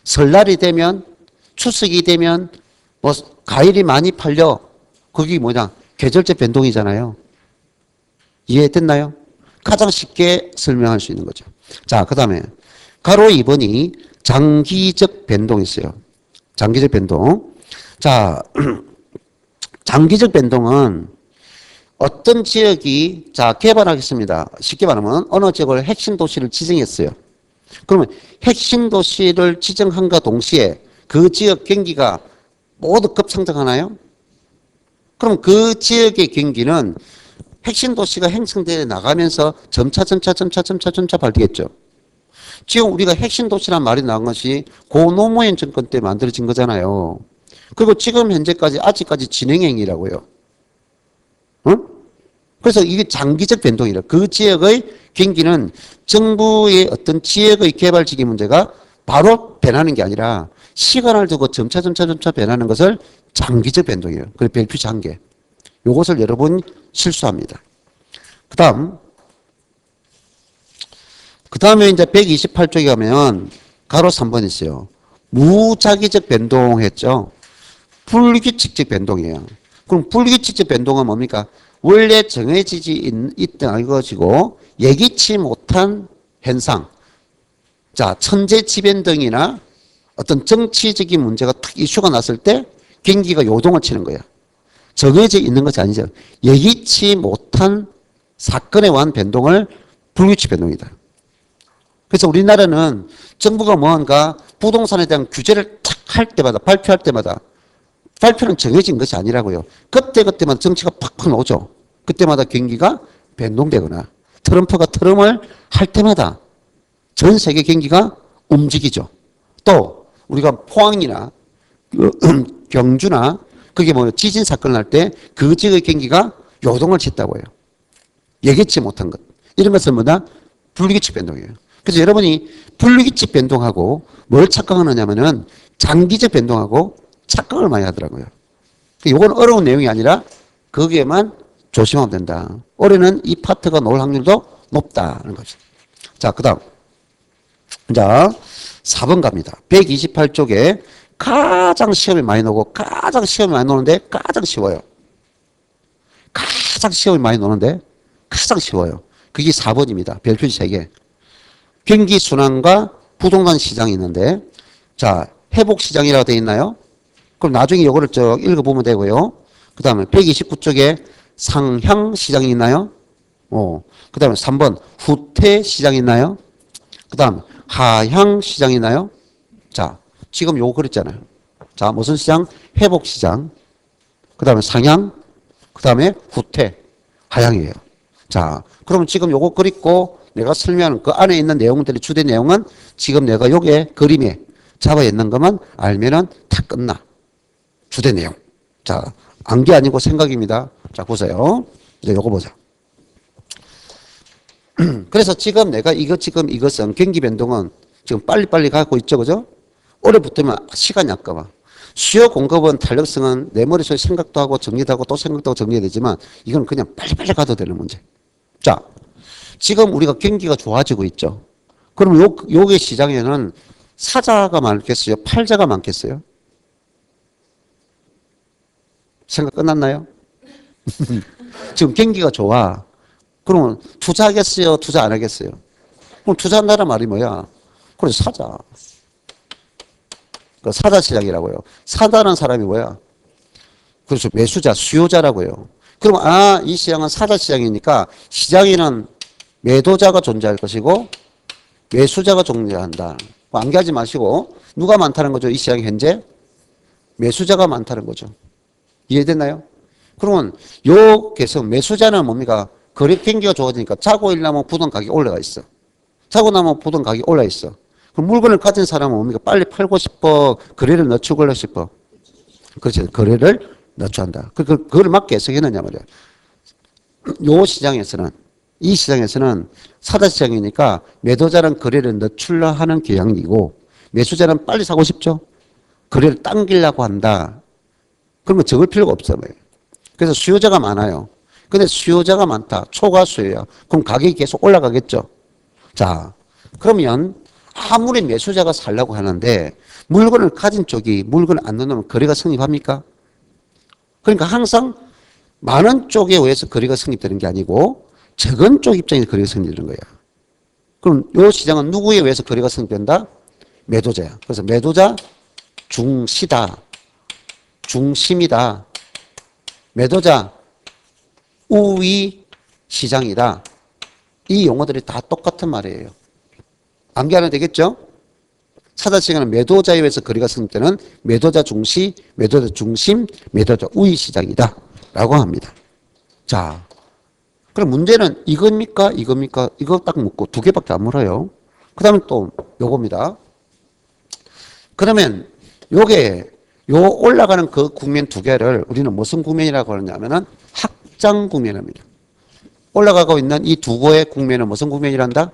설날이 되면 추석이 되면 뭐 과일이 많이 팔려. 그게 뭐냐? 계절적 변동이잖아요. 이해됐나요? 가장 쉽게 설명할 수 있는 거죠. 자, 그 다음에 가로 2번이 장기적 변동이 있어요. 장기적 변동. 자, 장기적 변동은 어떤 지역이 자 개발하겠습니다. 쉽게 말하면 어느 지역을 핵심 도시를 지정했어요. 그러면 핵심 도시를 지정함과 동시에 그 지역 경기가 모두 급성장하나요? 그럼 그 지역의 경기는 핵심 도시가 형성되어 나가면서 점차 발되겠죠. 지금 우리가 핵심 도시란 말이 나온 것이 고 노무현 정권 때 만들어진 거잖아요. 그리고 지금 현재까지 아직까지 진행형이라고요. 응? 그래서 이게 장기적 변동이라. 그 지역의 경기는 정부의 어떤 지역의 개발지기 문제가 바로 변하는 게 아니라 시간을 두고 점차 변하는 것을 장기적 변동이에요. 그래서 별표 장계. 요것을 여러분 실수합니다. 그 다음에 이제 128쪽에 가면 가로 3번 있어요. 무작위적 변동했죠. 불규칙적 변동이에요. 그럼 불규칙적 변동은 뭡니까? 원래 정해지지 있던 것이고 예기치 못한 현상. 자, 천재지변 등이나 어떤 정치적인 문제가 탁 이슈가 났을 때 경기가 요동을 치는 거야. 정해져 있는 것이 아니죠. 예기치 못한 사건에 의한 변동을 불규칙 변동이다. 그래서 우리나라는 정부가 뭔가 부동산에 대한 규제를 탁 할 때마다 발표할 때마다 발표는 정해진 것이 아니라고요. 그때마다 정치가 팍팍 오죠. 그때마다 경기가 변동되거나 트럼프가 트럼을 할 때마다 전 세계 경기가 움직이죠. 또 우리가 포항이나 경주나 그게 뭐 지진 사건을 할 때 그 지역의 경기가 요동을 쳤다고 해요. 예기치 못한 것. 이런 것은 뭐다? 불규칙 변동이에요. 그래서 여러분이 불규칙 변동하고 뭘 착각하느냐면은 장기적 변동하고 착각을 많이 하더라고요. 이건 어려운 내용이 아니라 거기에만 조심하면 된다. 올해는 이 파트가 나올 확률도 높다는 거죠. 자, 그 다음. 자, 4번 갑니다. 128쪽에 가장 시험이 많이 나오고 가장 시험이 많이 나오는데 가장 쉬워요. 가장 시험이 많이 나오는데 가장 쉬워요. 그게 4번입니다. 별표지 3개. 경기 순환과 부동산 시장이 있는데 자, 회복 시장이라고 되어 있나요? 그럼 나중에 이거를 쭉 읽어보면 되고요. 그 다음에 129쪽에 상향 시장이 있나요? 그 다음에 3번 후퇴 시장이 있나요? 그 다음 하향 시장이 있나요? 자, 지금 요거 그랬잖아요. 자, 무슨 시장? 회복 시장. 그 다음에 상향. 그 다음에 후퇴. 하향이에요. 자, 그러면 지금 요거 그리고 내가 설명하는 그 안에 있는 내용들이 주된 내용은 지금 내가 요게 그림에 잡아 있는 것만 알면은 다 끝나. 주된 내용. 자, 암기 아니고 생각입니다. 자, 보세요. 이제 요거 보자. 그래서 지금 내가 이것은 경기 변동은 지금 빨리빨리 가고 있죠. 그죠? 오래 붙으면 시간이 아까워. 수요 공급은 탄력성은 내 머릿속에 생각도 하고 정리도 하고 또 생각도 하고 정리해야 되지만 이건 그냥 빨리빨리 가도 되는 문제. 자, 지금 우리가 경기가 좋아지고 있죠. 그럼 요게 시장에는 사자가 많겠어요? 팔자가 많겠어요? 생각 끝났나요? 지금 경기가 좋아. 그러면 투자하겠어요? 투자 안 하겠어요? 그럼 투자한다는 말이 뭐야? 그래, 사자. 그 사자 시장이라고요. 사다는 사람이 뭐야? 그렇죠. 매수자, 수요자라고요. 그럼 이 시장은 사자 시장이니까 시장에는 매도자가 존재할 것이고 매수자가 존재한다. 암기하지 마시고 누가 많다는 거죠? 이 시장 현재 매수자가 많다는 거죠. 이해됐나요? 그러면 요 계속 매수자는 뭡니까? 거래 경기가 좋아지니까 자고 일어나면 부동 가격이 올라가 있어. 자고 나면 부동 가격이 올라 있어. 그럼 물건을 가진 사람은 뭡니까? 빨리 팔고 싶어? 거래를 늦추고 하고 싶어? 그렇죠. 거래를 늦춰한다. 그걸 맞게 해석했느냐 말이야. 요 시장에서는 이 시장에서는 사다시장이니까 매도자는 거래를 늦추려 하는 경향이고 매수자는 빨리 사고 싶죠. 거래를 당기려고 한다. 그러면 적을 필요가 없어요. 그래서 수요자가 많아요. 근데 수요자가 많다. 초과 수요야. 그럼 가격이 계속 올라가겠죠. 자, 그러면 아무리 매수자가 살려고 하는데 물건을 가진 쪽이 물건을 안 넣으면 거래가 성립합니까? 그러니까 항상 많은 쪽에 의해서 거래가 성립되는 게 아니고 적은 쪽 입장에서 거래가 성립되는 거야. 그럼 이 시장은 누구에 의해서 거래가 성립된다? 매도자야. 그래서 매도자 중시다. 중심이다. 매도자 우위 시장이다. 이 용어들이 다 똑같은 말이에요. 암기하면 되겠죠? 사다시장은 매도자에 의해서 거래가 성립되는 매도자 중시, 매도자 중심, 매도자 우위 시장이다. 라고 합니다. 자, 그럼 문제는 이겁니까? 이겁니까? 이거 딱 묻고 두 개밖에 안 물어요. 그 다음에 또 요겁니다. 그러면 요게 요 올라가는 그 국면 두 개를 우리는 무슨 국면이라고 하느냐면은 확장 국면입니다. 올라가고 있는 이 두 개의 국면은 무슨 국면이란다?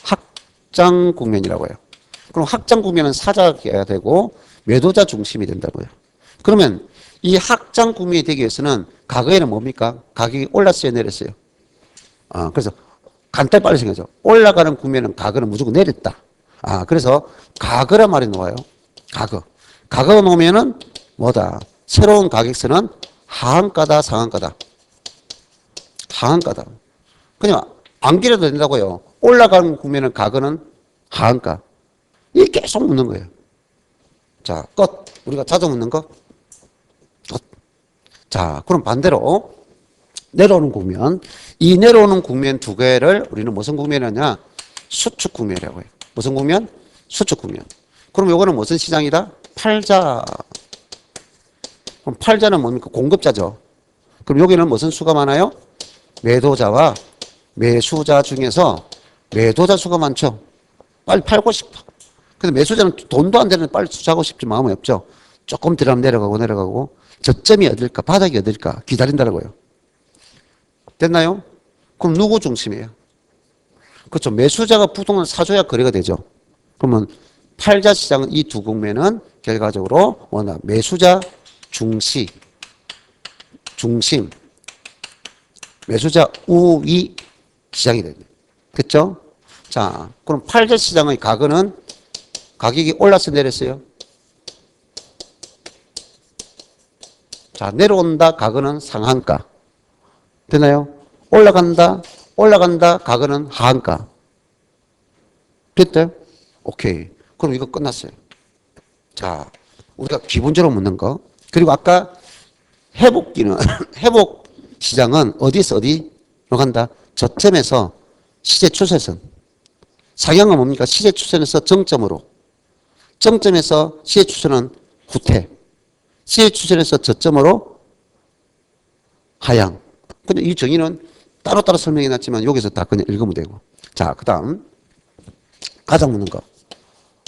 확장 국면이라고 해요. 그럼 확장 국면은 사자가 되고 매도자 중심이 된다고요. 그러면 이 확장 국면이 되기 위해서는 과거에는 뭡니까? 가격이 올랐어요, 내렸어요? 그래서 간단히 빨리 생각하죠. 올라가는 국면은 과거는 무조건 내렸다. 그래서 과거란 말이 나와요. 과거. 과거 놓으면은 뭐다? 새로운 가격선은 하한가다, 상한가다. 하한가다. 그냥 안 길어도 된다고요. 올라가는 국면은 과거는 하한가. 이게 계속 묻는 거예요. 자, 끝. 우리가 자주 묻는 거. 끝. 자, 그럼 반대로 내려오는 국면. 이 내려오는 국면 두 개를 우리는 무슨 국면이냐? 수축 국면이라고 해요. 무슨 국면? 수축 국면. 그럼 요거는 무슨 시장이다? 팔자. 그럼 팔자는 뭡니까? 공급자죠. 그럼 여기는 무슨 수가 많아요? 매도자와 매수자 중에서 매도자 수가 많죠. 빨리 팔고 싶어. 근데 매수자는 돈도 안 되는데 빨리 투자하고 싶지 마음이 없죠. 조금 들어가면 내려가고 저점이 어딜까? 바닥이 어딜까? 기다린다고요. 됐나요? 그럼 누구 중심이에요? 그렇죠. 매수자가 부동산을 사줘야 거래가 되죠. 그러면 팔자 시장은 이 두 국면은 결과적으로 뭐냐? 매수자 중시, 중심, 매수자 우위 시장이 됩니다. 됐죠? 자, 그럼 팔자 시장의 과거는 가격이 올라서 내렸어요. 자, 내려온다. 과거는 상한가. 되나요? 올라간다. 과거는 하한가. 됐대요? 오케이. 그럼 이거 끝났어요. 자, 우리가 기본적으로 묻는 거. 그리고 아까 회복기는, 회복 시장은 어디서 어디로 간다? 저점에서 시세 추세선. 상향은 뭡니까? 시세 추세에서 정점으로. 정점에서 시세 추세는 후퇴. 시세 추세에서 저점으로 하향. 근데 이 정의는 따로따로 설명해 놨지만 여기서 다 그냥 읽으면 되고. 자, 그 다음. 가장 묻는 거.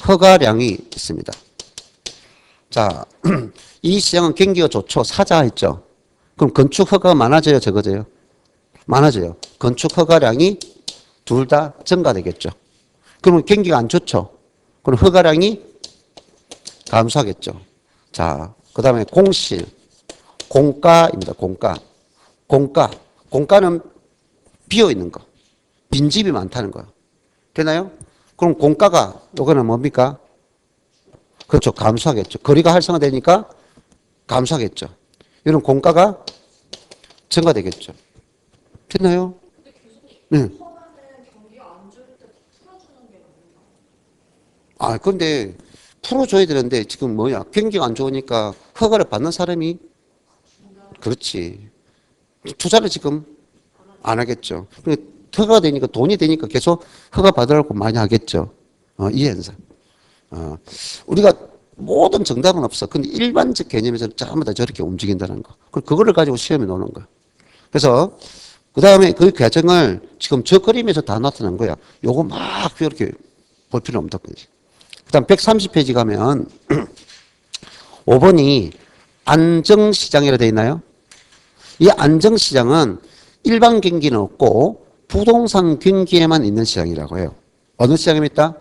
허가량이 있습니다. 자, 이 시장은 경기가 좋죠. 사자 했죠. 그럼 건축 허가가 많아져요, 적어져요? 많아져요. 건축 허가량이 둘 다 증가되겠죠. 그러면 경기가 안 좋죠. 그럼 허가량이 감소하겠죠. 자, 그 다음에 공실, 공가입니다. 공가는 비어있는 거. 빈집이 많다는 거예요. 되나요? 그럼 공가가, 요거는 뭡니까? 그렇죠. 감소하겠죠. 거리가 활성화되니까 감소하겠죠. 이런 공가가 증가되겠죠. 됐나요? 네. 근데 풀어줘야 되는데 지금 뭐야? 경기가 안 좋으니까 허가를 받는 사람이 그렇지. 투자를 지금 안 하겠죠. 허가가 되니까 돈이 되니까 계속 허가 받으라고 많이 하겠죠. 이 현상. 우리가 모든 정답은 없어. 근데 일반적 개념에서 전부 다 저렇게 움직인다는 거. 그거를 가지고 시험에 놓는 거야. 그래서 그 다음에 그 과정을 지금 저 그림에서 다 나타난 거야. 요거 막 이렇게 볼 필요는 없다. 그 다음 130페이지 가면 5번이 안정시장이라 되어 있나요? 이 안정시장은 일반 경기는 없고 부동산 경기에만 있는 시장이라고 해요. 어느 시장입니까?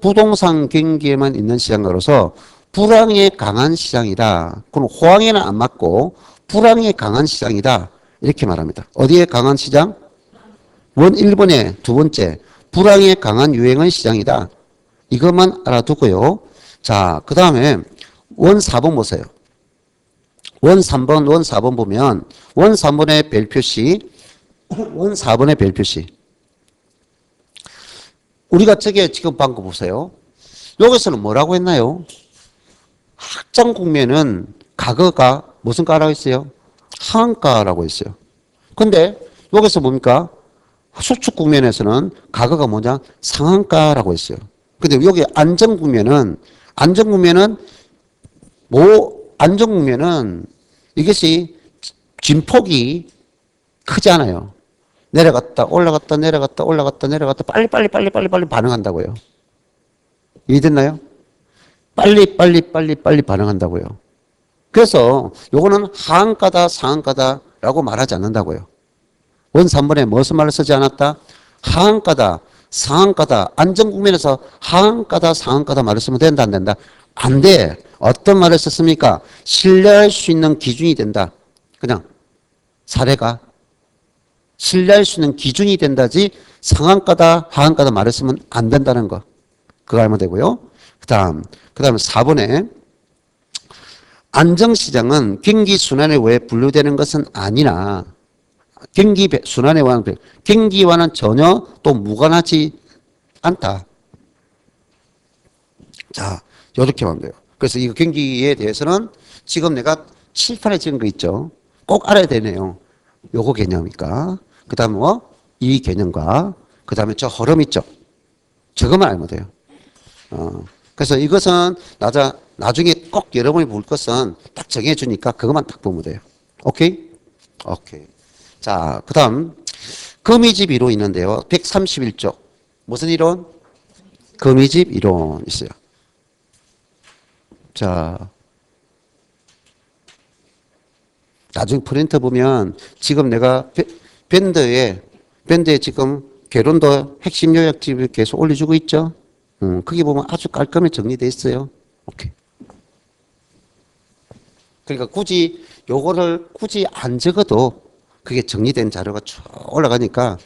부동산 경기에만 있는 시장으로서 불황에 강한 시장이다. 그럼 호황에는 안 맞고 불황에 강한 시장이다. 이렇게 말합니다. 어디에 강한 시장? 원 1번에 두 번째, 불황에 강한 유행은 시장이다. 이것만 알아두고요. 자, 그 다음에 원 4번 보세요. 원 3번, 원 4번 보면 원 3번의 별 표시, 원 4번의 별 표시. 우리가 저게 지금 방금 보세요. 여기서는 뭐라고 했나요? 확장 국면은 가거가 무슨 가라고 했어요? 하한가라고 했어요. 근데 여기서 뭡니까? 수축 국면에서는 가거가 뭐냐? 상한가라고 했어요. 근데 여기 안정 국면은 이것이 진폭이 크지 않아요. 내려갔다 올라갔다 내려갔다 올라갔다 내려갔다 빨리 반응한다고요. 이해됐나요? 빨리 반응한다고요. 그래서 요거는 하한가다 상한가다라고 말하지 않는다고요. 원 3번에 무슨 말을 쓰지 않았다? 하한가다 상한가다 안정 국면에서 하한가다 상한가다 말을 쓰면 된다 안 된다? 안 돼. 어떤 말을 썼습니까? 신뢰할 수 있는 기준이 된다. 그냥 사례가 신뢰할 수 있는 기준이 된다지 상한가다 하한가다 말을 쓰면 안 된다는 거. 그거 알면 되고요. 그 다음에 4번에 안정시장은 경기순환에 의해 분류되는 것은 아니나 경기와는 전혀 또 무관하지 않다. 자, 이렇게 하면 돼요. 그래서 이 경기에 대해서는 지금 내가 칠판에 찍은 거 있죠. 꼭 알아야 되네요. 요거 개념이니까. 그 다음에 이 개념과 그 다음에 저 흐름 있죠. 저것만 알면 돼요. 그래서 이것은 나중에 꼭 여러분이 볼 것은 딱 정해주니까 그것만 딱 보면 돼요. 오케이? 오케이. 자, 그 다음 거미집 이론 있는데요. 131쪽. 무슨 이론? 거미집 이론 있어요. 자, 나중에 프린터 보면 지금 내가 밴드에 지금 개론도 핵심 요약집을 계속 올려주고 있죠. 거기 보면 아주 깔끔히 정리되어 있어요. 오케이. 그러니까 요거를 굳이 안 적어도 그게 정리된 자료가 쭉 올라가니까,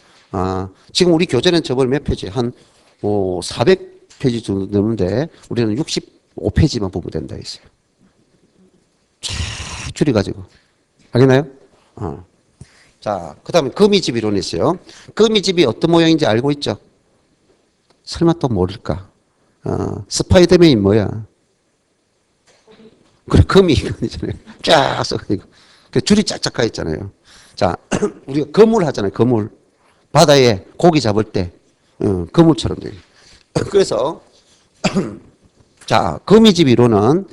지금 우리 교재는 저번에 몇 페이지? 한 400페이지 정도 되는데, 우리는 65페이지만 보면 된다 했어요. 쫙 줄여가지고. 알겠나요? 자, 그 다음에 거미집 이론이 있어요. 거미집이 어떤 모양인지 알고 있죠? 설마 또 모를까? 스파이더맨이 뭐야? 그래, 거미 이거잖아요. 쫙 써가지고. 줄이 쫙쫙 가 있잖아요. 자, 우리가 거물 하잖아요. 거물. 바다에 고기 잡을 때, 거물처럼 돼요. 그래서, 자, 거미집 이론은,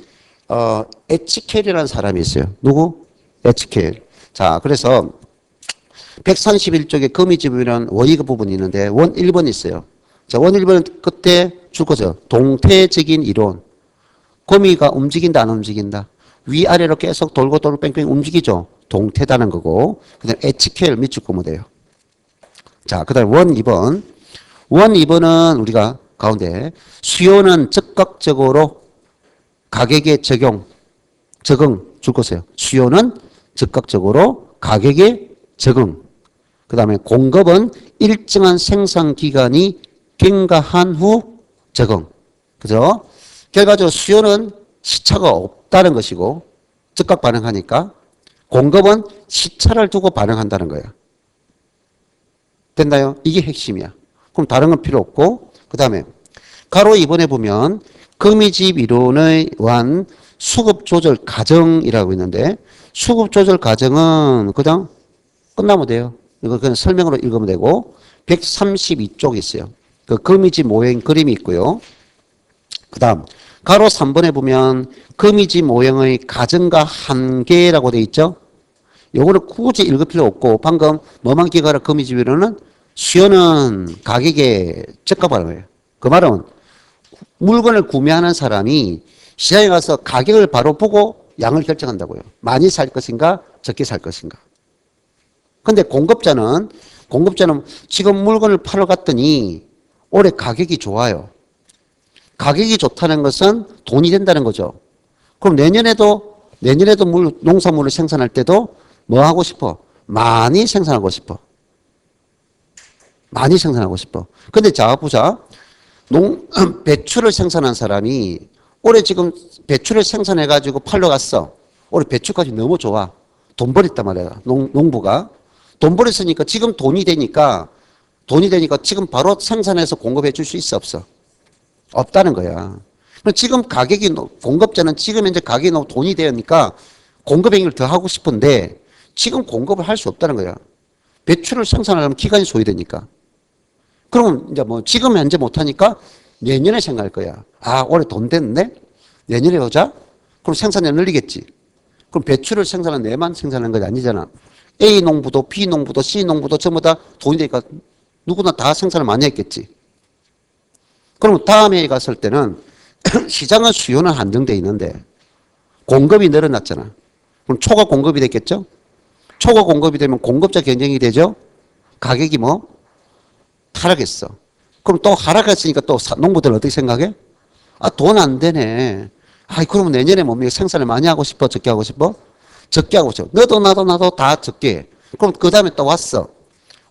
에치켈이라는 사람이 있어요. 누구? 에치켈. 자, 그래서, 131쪽에 거미집이라는 원의가 부분이 있는데, 원 1번 있어요. 자, 원 1번은 그때 줄 거죠. 동태적인 이론. 거미가 움직인다, 안 움직인다? 위아래로 계속 돌고 뺑뺑 움직이죠. 동태다는 거고. 그 다음에 에치켈 밑줄 끄면 돼요. 자, 그 다음에 원 2번. 원 2번은 우리가 가운데 수요는 즉각적으로 가격에 적응 줄 거세요. 수요는 즉각적으로 가격에 적응. 그 다음에 공급은 일정한 생산 기간이 경과한 후 적응. 그죠? 결과적으로 수요는 시차가 없다는 것이고 즉각 반응하니까 공급은 시차를 두고 반응한다는 거예요. 됐나요? 이게 핵심이야. 그럼 다른 건 필요 없고 그 다음에 가로 2번에 보면 거미집 이론에 의한 수급 조절 과정이라고 있는데 수급 조절 과정은 그냥 끝나면 돼요. 이거 그냥 설명으로 읽으면 되고 132쪽이 있어요. 그 거미집 모형 그림이 있고요. 그 다음 가로 3번에 보면 거미집 모형의 가정과 한계라고 되어 있죠. 요거를 굳이 읽을 필요 없고 방금 뭐만 기가라 거미집 이론은 수요는 가격에 적합하는 거예요. 그 말은 물건을 구매하는 사람이 시장에 가서 가격을 바로 보고 양을 결정한다고요. 많이 살 것인가 적게 살 것인가. 근데 공급자는 공급자는 지금 물건을 팔러 갔더니 올해 가격이 좋아요. 가격이 좋다는 것은 돈이 된다는 거죠. 그럼 내년에도 농산물을 생산할 때도 뭐 하고 싶어? 많이 생산하고 싶어. 많이 생산하고 싶어. 근데 자, 보자. 배추를 생산한 사람이 올해 지금 배추를 생산해가지고 팔러 갔어. 올해 배추까지 너무 좋아. 돈 벌었단 말이야. 농부가. 돈 벌었으니까 지금 돈이 되니까 지금 바로 생산해서 공급해 줄 수 있어, 없어? 없다는 거야. 지금 공급자는 지금 현재 가격이 너무 돈이 되니까 공급 행위를 더 하고 싶은데 지금 공급을 할 수 없다는 거야. 배추를 생산하려면 기간이 소요되니까. 그러면 이제 뭐 지금 현재 못하니까 내년에 생각할 거야. 아, 올해 돈 됐네? 내년에 오자? 그럼 생산량 늘리겠지. 그럼 배추를 생산한 내만 생산하는 건 아니잖아. A 농부도 B 농부도 C 농부도 전부 다 돈이 되니까 누구나 다 생산을 많이 했겠지. 그럼 다음 해에 갔을 때는 시장은 수요는 한정되어 있는데 공급이 늘어났잖아. 그럼 초과 공급이 됐겠죠? 초과 공급이 되면 공급자 경쟁이 되죠? 가격이 뭐? 하락했어. 그럼 또 하락했으니까 또 농부들은 어떻게 생각해? 아, 돈 안 되네. 아, 그러면 내년에 뭡니까? 생산을 많이 하고 싶어? 적게 하고 싶어? 적게 하고 싶어. 너도 나도 다 적게 해. 그럼 그 다음에 또 왔어.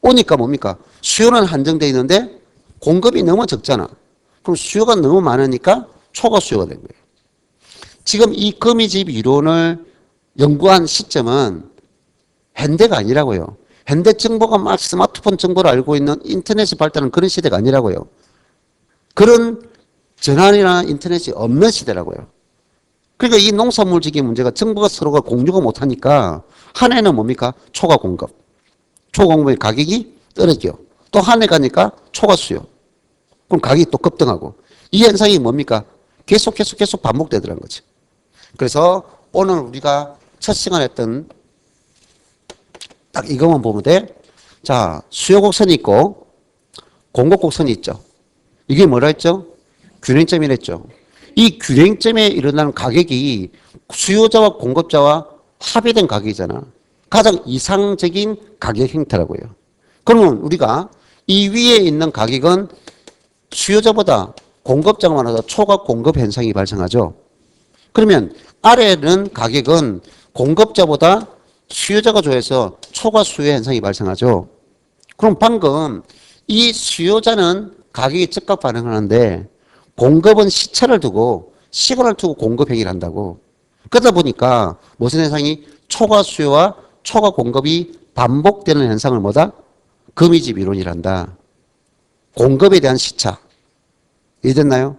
오니까 뭡니까? 수요는 한정되어 있는데 공급이 너무 적잖아. 그럼 수요가 너무 많으니까 초과 수요가 된 거예요. 지금 이 거미집 이론을 연구한 시점은 현대가 아니라고요. 현대 정보가 막 스마트폰 정보를 알고 있는 인터넷이 발달한 그런 시대가 아니라고요. 그런 전환이나 인터넷이 없는 시대라고요. 그러니까 이 농산물지기 문제가 정부가 서로가 공유가 못하니까 한 해는 뭡니까? 초과 공급. 초과 공급의 가격이 떨어져. 또 한 해 가니까 초과 수요. 그럼 가격이 또 급등하고. 이 현상이 뭡니까? 계속 반복되더라는 거죠. 그래서 오늘 우리가 첫 시간에 했던 딱 이것만 보면 돼. 자, 수요 곡선이 있고 공급 곡선이 있죠. 이게 뭐라 했죠? 균형점이랬죠. 이 균형점에 일어나는 가격이 수요자와 공급자와 합의된 가격이잖아. 가장 이상적인 가격 형태라고요. 그러면 우리가 이 위에 있는 가격은 수요자보다 공급자가 많아서 초과 공급 현상이 발생하죠. 그러면 아래는 가격은 공급자보다 수요자가 좋아해서 초과 수요 현상이 발생하죠. 그럼 방금 이 수요자는 가격이 즉각 반응하는데 공급은 시차를 두고 시간을 두고 공급 행위를 한다고. 그러다 보니까 무슨 현상이 초과 수요와 초과 공급이 반복되는 현상을 뭐다? 거미집 이론이란다. 공급에 대한 시차. 이해됐나요?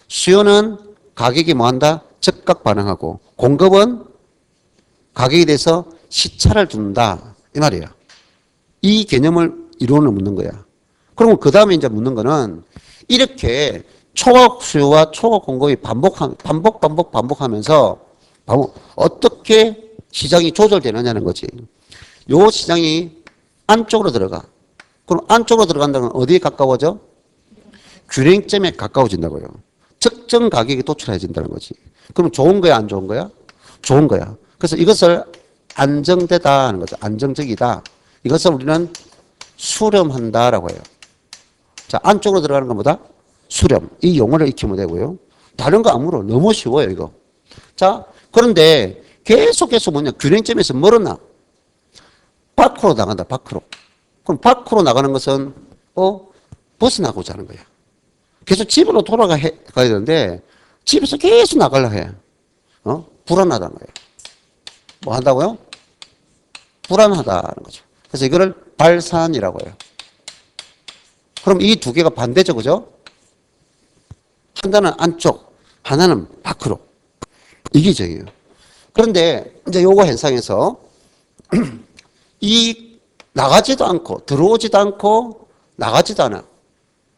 수요는 가격이 뭐한다? 즉각 반응하고 공급은 가격에 대해서 시차를 둔다. 이 말이에요. 이 개념을 이론을 묻는 거야. 그러면 그 다음에 이제 묻는 거는 이렇게 초과 수요와 초과 공급이 반복하면서 어떻게 시장이 조절되느냐는 거지. 요 시장이 안쪽으로 들어가. 그럼 안쪽으로 들어간다는 건 어디에 가까워져? 균형점에 가까워진다고요. 적정 가격에 도출해진다는 거지. 그럼 좋은 거야, 안 좋은 거야? 좋은 거야. 그래서 이것을 안정되다 하는 거죠. 안정적이다. 이것을 우리는 수렴한다라고 해요. 자, 안쪽으로 들어가는 것보다 수렴. 이 용어를 익히면 되고요. 다른 거 안 물어. 너무 쉬워요, 이거. 자, 그런데 계속 뭐냐. 균형점에서 멀어나. 밖으로 나간다, 밖으로. 그럼 밖으로 나가는 것은, 벗어나고자 하는 거야. 계속 집으로 가야 되는데, 집에서 계속 나가려고 해. 불안하다는 거예요. 뭐 한다고요? 불안하다는 거죠. 그래서 이거를 발산이라고 해요. 그럼 이 두 개가 반대죠, 그죠? 하나는 안쪽, 하나는 밖으로. 이기적이에요. 그런데 이제 요거 현상에서 이 나가지도 않고 들어오지도 않고 나가지도 않아.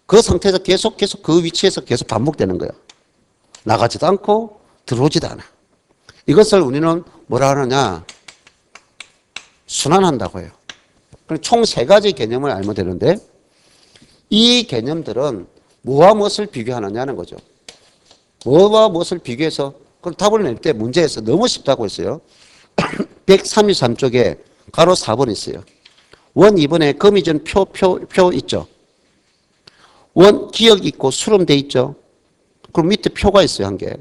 그 상태에서 계속 그 위치에서 계속 반복되는 거예요. 나가지도 않고 들어오지도 않아. 이것을 우리는 뭐라 하느냐? 순환한다고 해요. 총 세 가지 개념을 알면 되는데 이 개념들은 뭐와 무엇을 비교하느냐는 거죠. 뭐와 무엇을 비교해서 그걸 답을 낼 때 문제에서 너무 쉽다고 했어요. 133쪽에 가로 4번 있어요. 원 2번에 거미줄 표 있죠. 원 기역 있고 수렴돼 있죠. 그럼 밑에 표가 있어요, 한 개.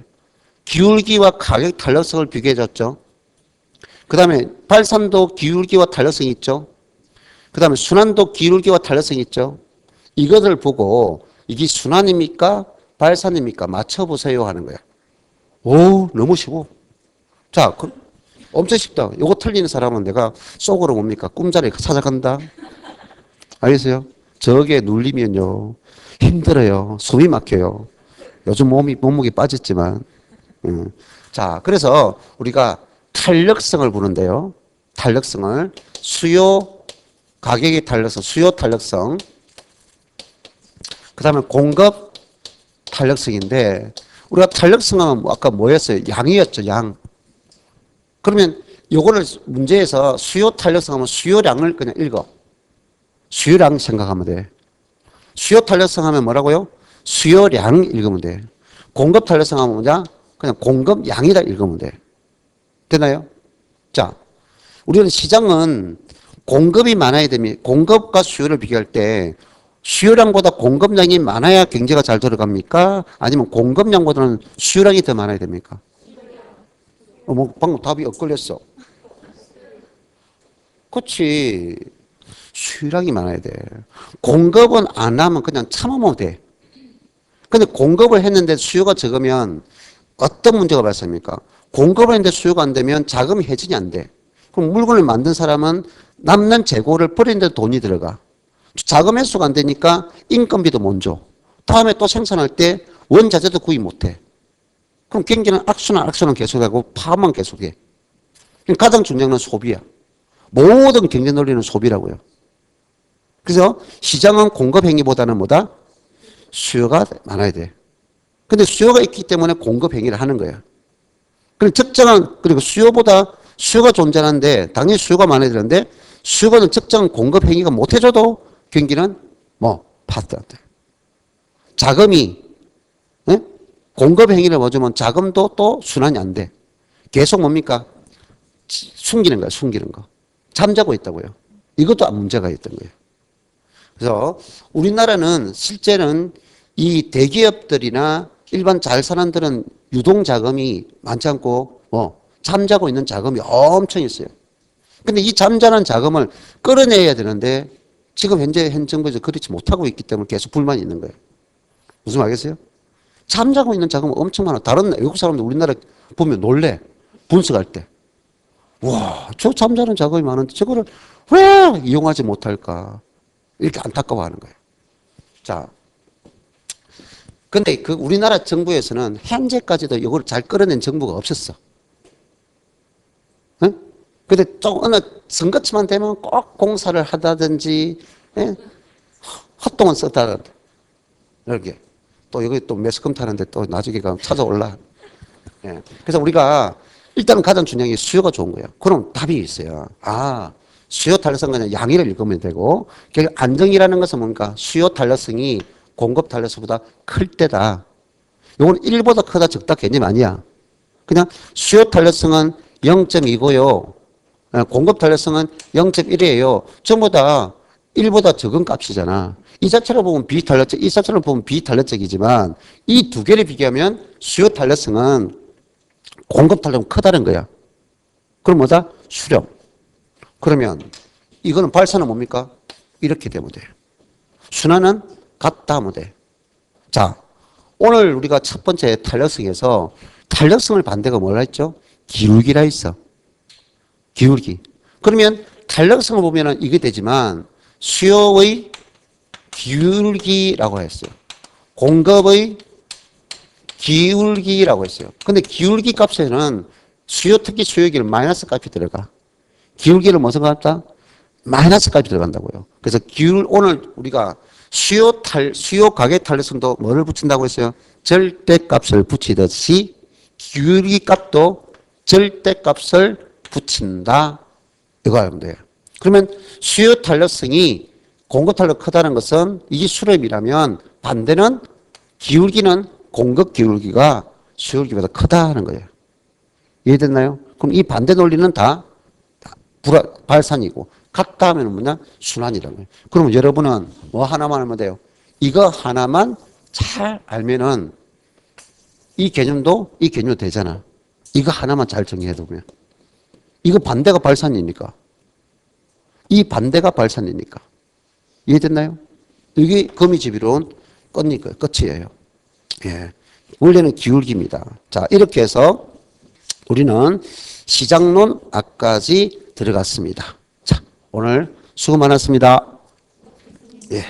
기울기와 가격 탄력성을 비교해 줬죠. 그 다음에 발산도 기울기와 탄력성이 있죠. 그 다음에 순환도 기울기와 탄력성이 있죠. 이것을 보고 이게 순환입니까? 발산입니까? 맞춰보세요 하는 거야. 오, 너무 쉬워. 자, 엄청 쉽다. 요거 틀리는 사람은 내가 속으로 뭡니까? 꿈자리 찾아간다. 알겠어요? 저게 눌리면요. 힘들어요. 숨이 막혀요. 요즘 몸무게 빠졌지만. 자, 그래서 우리가 탄력성을 보는데요. 탄력성을 수요, 가격의 탄력성, 수요 탄력성. 그 다음에 공급 탄력성인데 우리가 탄력성은 아까 뭐였어요? 양이었죠, 양. 그러면 요거를 문제에서 수요 탄력성 하면 수요량을 그냥 읽어. 수요량 생각하면 돼. 수요 탄력성 하면 뭐라고요? 수요량 읽으면 돼. 공급 탄력성 하면 뭐냐? 그냥 공급량이다 읽으면 돼. 되나요? 자, 우리는 시장은 공급이 많아야 됩니다. 공급과 수요를 비교할 때 수요량보다 공급량이 많아야 경제가 잘 돌아갑니까? 아니면 공급량보다는 수요량이 더 많아야 됩니까? 뭐 방금 답이 엇갈렸어. 그렇지. 수요량이 많아야 돼. 공급은 안 하면 그냥 참으면 돼. 근데 공급을 했는데 수요가 적으면 어떤 문제가 발생합니까? 공급을 했는데 수요가 안 되면 자금이 회전이 안 돼. 그럼 물건을 만든 사람은 남는 재고를 버리는데 돈이 들어가. 자금 회수가 안 되니까 인건비도 못 줘. 다음에 또 생산할 때 원자재도 구입 못 해. 그럼 경기는 악순환 계속하고 파업만 계속해. 가장 중요한 건 소비야. 모든 경제 논리는 소비라고요. 그래서 시장은 공급 행위보다는 뭐다? 수요가 많아야 돼. 근데 수요가 있기 때문에 공급 행위를 하는 거야. 그리고 수요가 존재하는데 당연히 수요가 많아야 되는데 수요가 적정한 공급 행위가 못 해줘도 경기는 파트 안 돼. 자금이 공급 행위를 못 주면 자금도 또 순환이 안 돼. 계속 뭡니까? 숨기는 거야, 숨기는 거. 잠자고 있다고요. 이것도 문제가 있던 거예요. 그래서 우리나라는 실제는 이 대기업들이나 일반 잘 사는 데는 유동 자금이 많지 않고 잠자고 있는 자금이 엄청 있어요. 근데 이 잠자는 자금을 끌어내야 되는데 지금 현 정부에서 그렇지 못하고 있기 때문에 계속 불만이 있는 거예요. 무슨 말 알겠어요? 잠자고 있는 자금은 엄청 많아. 다른 외국 사람들 우리나라 보면 놀래. 분석할 때. 와, 저 잠자는 자금이 많은데 저거를 왜 이용하지 못할까? 이렇게 안타까워하는 거예요. 자, 근데 우리나라 정부에서는 현재까지도 이걸 잘 끌어낸 정부가 없었어. 응? 근데 또 어느 선거치만 되면 꼭 공사를 하다든지, 헛동안 썼다든지, 이렇게. 또 여기 또 매스컴 타는데 또 나중에 가면 찾아올라. 예. 그래서 우리가 일단은 가장 중요한 게 수요가 좋은 거예요. 그럼 답이 있어요. 수요 탄력성은 그냥 양의를 읽으면 되고, 결국 안정이라는 것은 뭔가 수요 탄력성이 공급 탄력성보다 클 때다. 이건 1보다 크다 적다 개념 아니야. 그냥 수요 탄력성은 0.2고요. 공급 탄력성은 0.1이에요. 전부 다 1보다 적은 값이잖아. 이 자체로 보면 비탄력적, 이 자체로 보면 비탄력적이지만 이 두 개를 비교하면 수요 탄력성은 공급 탄력은 크다는 거야. 그럼 뭐다? 수렴. 그러면 이거는 발산은 뭡니까? 이렇게 되면 돼요. 순환은 같다 하면 돼. 자, 오늘 우리가 첫 번째 탄력성에서 탄력성을 반대가 뭐라 했죠? 기울기라 했어. 기울기. 그러면 탄력성을 보면은 이게 되지만 수요의 기울기라고 했어요. 공급의 기울기라고 했어요. 근데 기울기 값에는 특히 수요기는 마이너스 값이 들어가. 기울기를 무슨 값이다? 마이너스 값이 들어간다고요. 그래서 오늘 우리가 수요 가격 탄력성도 뭐를 붙인다고 했어요? 절대값을 붙이듯이 기울기 값도 절대값을 붙인다. 이거 알면 돼요. 그러면 수요 탄력성이 공급 탄력 크다는 것은 이게 수렴이라면 반대는 기울기는 공급 기울기가 수요기보다 크다 하는 거예요. 이해됐나요? 그럼 이 반대 논리는 다 발산이고 같다 하면 뭐냐? 순환이라는 거예요. 그러면 여러분은 뭐 하나만 알면 돼요. 이거 하나만 잘 알면은 이 개념도 이 개념도 되잖아. 이거 하나만 잘 정리해두면. 이거 반대가 발산이니까. 이 반대가 발산이니까. 이해됐나요? 이게 거미집이론 끝이에요. 예. 원래는 기울기입니다. 자, 이렇게 해서 우리는 시장론까지 들어갔습니다. 자, 오늘 수고 많았습니다. 예.